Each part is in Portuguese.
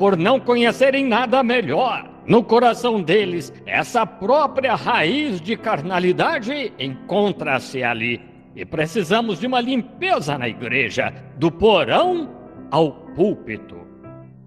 por não conhecerem nada melhor. No coração deles, essa própria raiz de carnalidade encontra-se ali. E precisamos de uma limpeza na igreja, do porão ao púlpito.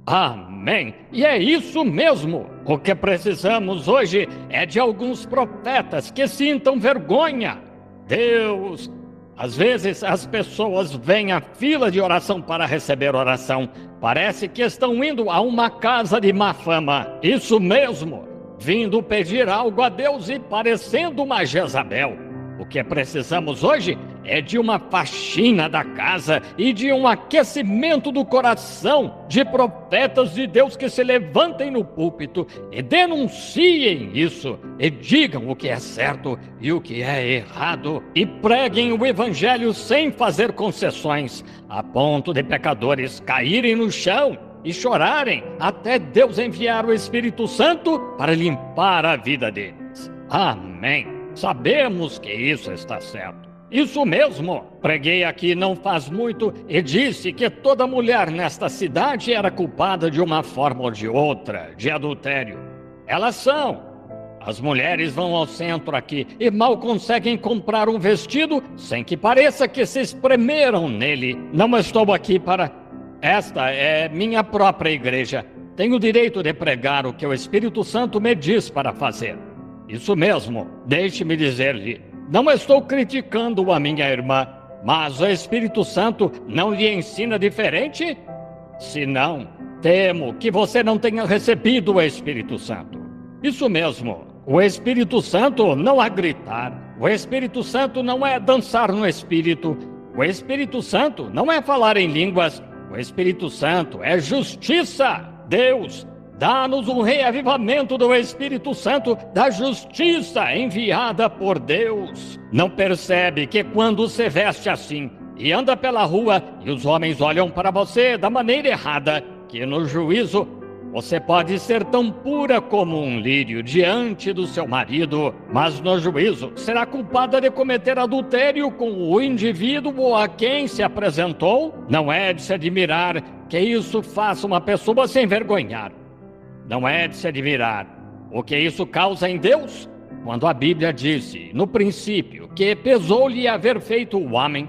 Amém. E é isso mesmo. O que precisamos hoje é de alguns profetas que sintam vergonha. Deus, às vezes as pessoas vêm à fila de oração para receber oração. Parece que estão indo a uma casa de má fama. Isso mesmo. Vindo pedir algo a Deus e parecendo uma Jezabel. O que precisamos hoje é de uma faxina da casa e de um aquecimento do coração de profetas de Deus que se levantem no púlpito e denunciem isso e digam o que é certo e o que é errado e preguem o evangelho sem fazer concessões, a ponto de pecadores caírem no chão e chorarem até Deus enviar o Espírito Santo para limpar a vida deles. Amém. Sabemos que isso está certo. Isso mesmo. Preguei aqui não faz muito e disse que toda mulher nesta cidade era culpada de uma forma ou de outra, de adultério. Elas são. As mulheres vão ao centro aqui e mal conseguem comprar um vestido sem que pareça que se espremeram nele. Não estou aqui para... Esta é minha própria igreja. Tenho o direito de pregar o que o Espírito Santo me diz para fazer. Isso mesmo, deixe-me dizer-lhe, não estou criticando a minha irmã, mas o Espírito Santo não lhe ensina diferente? Se não, temo que você não tenha recebido o Espírito Santo. Isso mesmo, o Espírito Santo não é gritar, o Espírito Santo não é dançar no Espírito, o Espírito Santo não é falar em línguas, o Espírito Santo é justiça. Deus, dá-nos um reavivamento do Espírito Santo, da justiça enviada por Deus. Não percebe que quando se veste assim e anda pela rua e os homens olham para você da maneira errada, que no juízo você pode ser tão pura como um lírio diante do seu marido, mas no juízo será culpada de cometer adultério com o indivíduo a quem se apresentou? Não é de se admirar que isso faça uma pessoa se envergonhar. Não é de se admirar o que isso causa em Deus, quando a Bíblia disse, no princípio, que pesou-lhe haver feito o homem,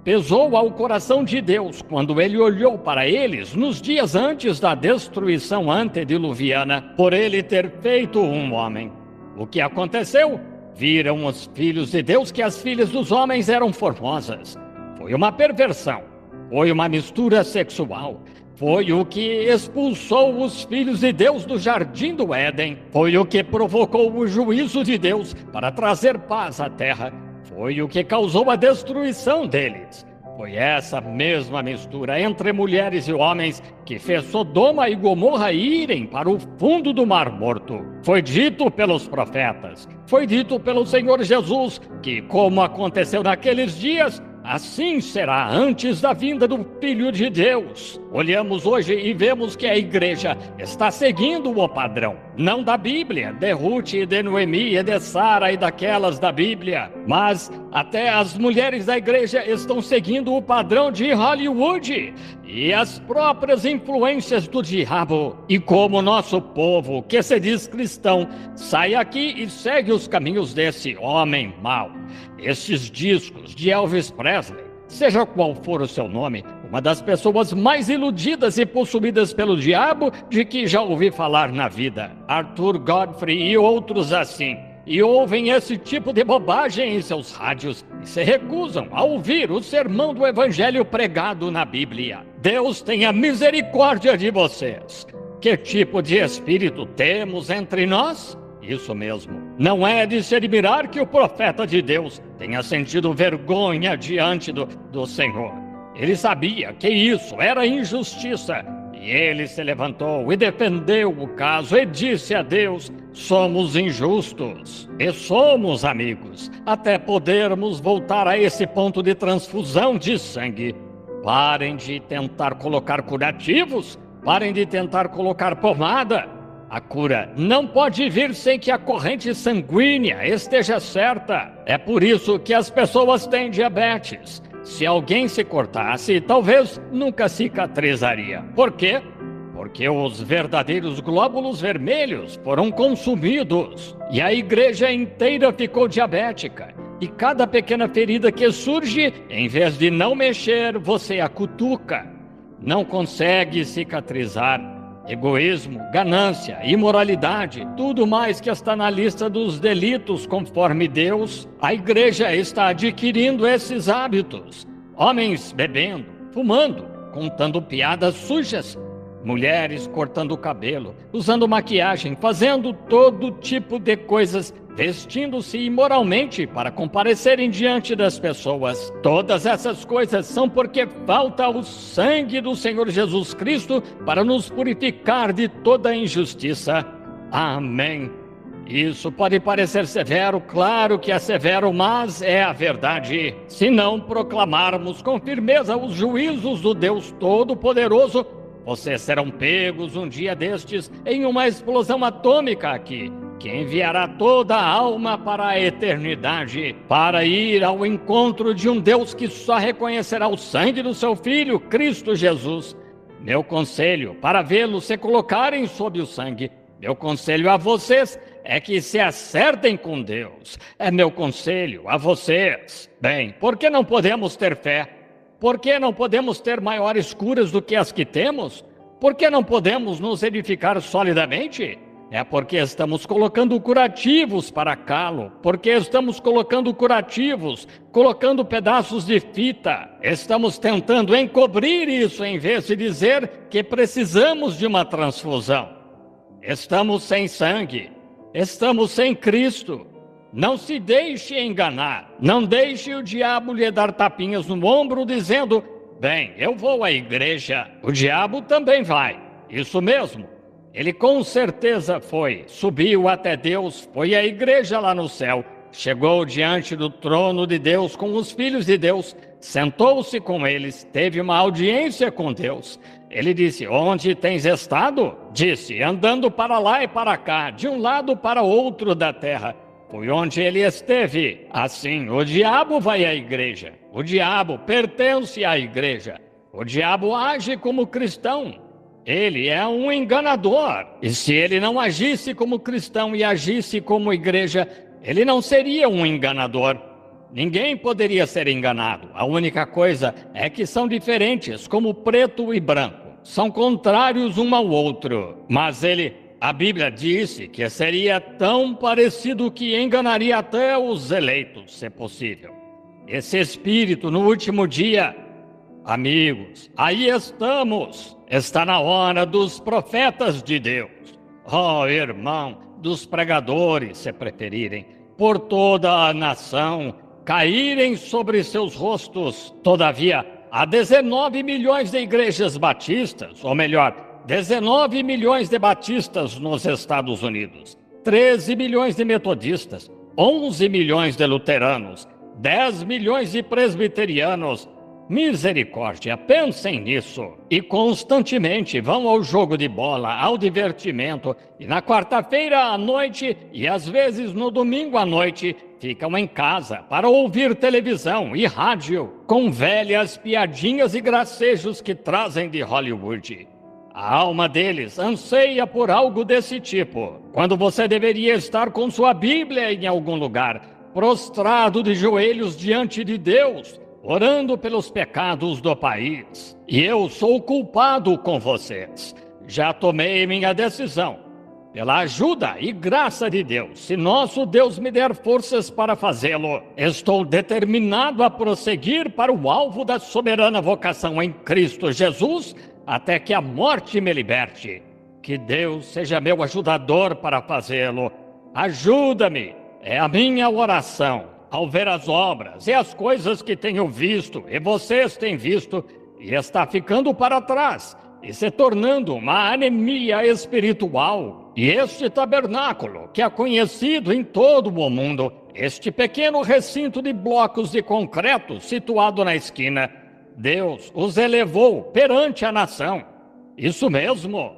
pesou ao coração de Deus quando ele olhou para eles nos dias antes da destruição antediluviana, por ele ter feito um homem. O que aconteceu? Viram os filhos de Deus que as filhas dos homens eram formosas. Foi uma perversão, foi uma mistura sexual. Foi o que expulsou os filhos de Deus do jardim do Éden. Foi o que provocou o juízo de Deus para trazer paz à terra. Foi o que causou a destruição deles. Foi essa mesma mistura entre mulheres e homens que fez Sodoma e Gomorra irem para o fundo do Mar Morto. Foi dito pelos profetas, foi dito pelo Senhor Jesus que, como aconteceu naqueles dias, assim será antes da vinda do Filho de Deus. Olhamos hoje e vemos que a igreja está seguindo o padrão, não da Bíblia, de Ruth e de Noemi e de Sara e daquelas da Bíblia, mas até as mulheres da igreja estão seguindo o padrão de Hollywood e as próprias influências do diabo. E como nosso povo, que se diz cristão, sai aqui e segue os caminhos desse homem mau. Estes discos de Elvis Presley, seja qual for o seu nome, uma das pessoas mais iludidas e possuídas pelo diabo de que já ouvi falar na vida, Arthur Godfrey e outros assim, e ouvem esse tipo de bobagem em seus rádios e se recusam a ouvir o sermão do evangelho pregado na Bíblia. Deus tenha misericórdia de vocês. Que tipo de espírito temos entre nós? Isso mesmo. Não é de se admirar que o profeta de Deus tenha sentido vergonha diante do Senhor. Ele sabia que isso era injustiça. E ele se levantou e defendeu o caso e disse a Deus, somos injustos e somos amigos, até podermos voltar a esse ponto de transfusão de sangue. Parem de tentar colocar curativos, parem de tentar colocar pomada. A cura não pode vir sem que a corrente sanguínea esteja certa. É por isso que as pessoas têm diabetes. Se alguém se cortasse, talvez nunca cicatrizaria. Por quê? porque os verdadeiros glóbulos vermelhos foram consumidos e a igreja inteira ficou diabética. E cada pequena ferida que surge, em vez de não mexer, você a cutuca. Não consegue cicatrizar. Egoísmo, ganância, imoralidade, tudo mais que está na lista dos delitos conforme Deus, a igreja está adquirindo esses hábitos. Homens bebendo, fumando, contando piadas sujas, mulheres cortando o cabelo, usando maquiagem, fazendo todo tipo de coisas, vestindo-se imoralmente para comparecerem diante das pessoas. Todas essas coisas são porque falta o sangue do Senhor Jesus Cristo para nos purificar de toda injustiça. Amém. Isso pode parecer severo, claro que é severo, mas é a verdade. Se não proclamarmos com firmeza os juízos do Deus Todo-Poderoso, vocês serão pegos um dia destes em uma explosão atômica aqui, que enviará toda a alma para a eternidade, para ir ao encontro de um Deus que só reconhecerá o sangue do seu Filho, Cristo Jesus. Meu conselho para vê-lo se colocarem sob o sangue, meu conselho a vocês é que se acertem com Deus. É meu conselho a vocês. Bem, por que não podemos ter fé? Por que não podemos ter maiores curas do que as que temos? Por que não podemos nos edificar solidamente? É porque estamos colocando curativos para calo, porque estamos colocando curativos, colocando pedaços de fita. Estamos tentando encobrir isso em vez de dizer que precisamos de uma transfusão. Estamos sem sangue, estamos sem Cristo. Não se deixe enganar, não deixe o diabo lhe dar tapinhas no ombro dizendo: bem, eu vou à igreja. O diabo também vai, isso mesmo. Ele com certeza foi, subiu até Deus, foi à igreja lá no céu, chegou diante do trono de Deus com os filhos de Deus, sentou-se com eles, teve uma audiência com Deus. Ele disse: onde tens estado? Disse: andando para lá e para cá, de um lado para outro da terra. Foi onde ele esteve. Assim, o diabo vai à igreja. O diabo pertence à igreja. O diabo age como cristão. Ele é um enganador. E se ele não agisse como cristão e agisse como igreja, ele não seria um enganador. Ninguém poderia ser enganado. A única coisa é que são diferentes, como preto e branco. São contrários um ao outro. Mas a Bíblia disse que seria tão parecido que enganaria até os eleitos, se possível. Esse espírito no último dia, amigos, aí estamos. Está na hora dos profetas de Deus. Oh, irmão, dos pregadores, se preferirem, por toda a nação, caírem sobre seus rostos. Todavia, há 19 milhões de igrejas batistas, ou melhor, 19 milhões de batistas nos Estados Unidos, 13 milhões de metodistas, 11 milhões de luteranos, 10 milhões de presbiterianos. Misericórdia, pensem nisso. E constantemente vão ao jogo de bola, ao divertimento, e na quarta-feira à noite, e às vezes no domingo à noite, ficam em casa para ouvir televisão e rádio, com velhas piadinhas e gracejos que trazem de Hollywood. A alma deles anseia por algo desse tipo, quando você deveria estar com sua Bíblia em algum lugar, prostrado de joelhos diante de Deus, orando pelos pecados do país. E eu sou culpado com vocês. Já tomei minha decisão. Pela ajuda e graça de Deus, se nosso Deus me der forças para fazê-lo, estou determinado a prosseguir para o alvo da soberana vocação em Cristo Jesus, até que a morte me liberte. Que Deus seja meu ajudador para fazê-lo. Ajuda-me, é a minha oração. Ao ver as obras e as coisas que tenho visto, e vocês têm visto, e está ficando para trás, e se tornando uma anemia espiritual. E este tabernáculo, que é conhecido em todo o mundo, este pequeno recinto de blocos de concreto situado na esquina, Deus os elevou perante a nação. Isso mesmo,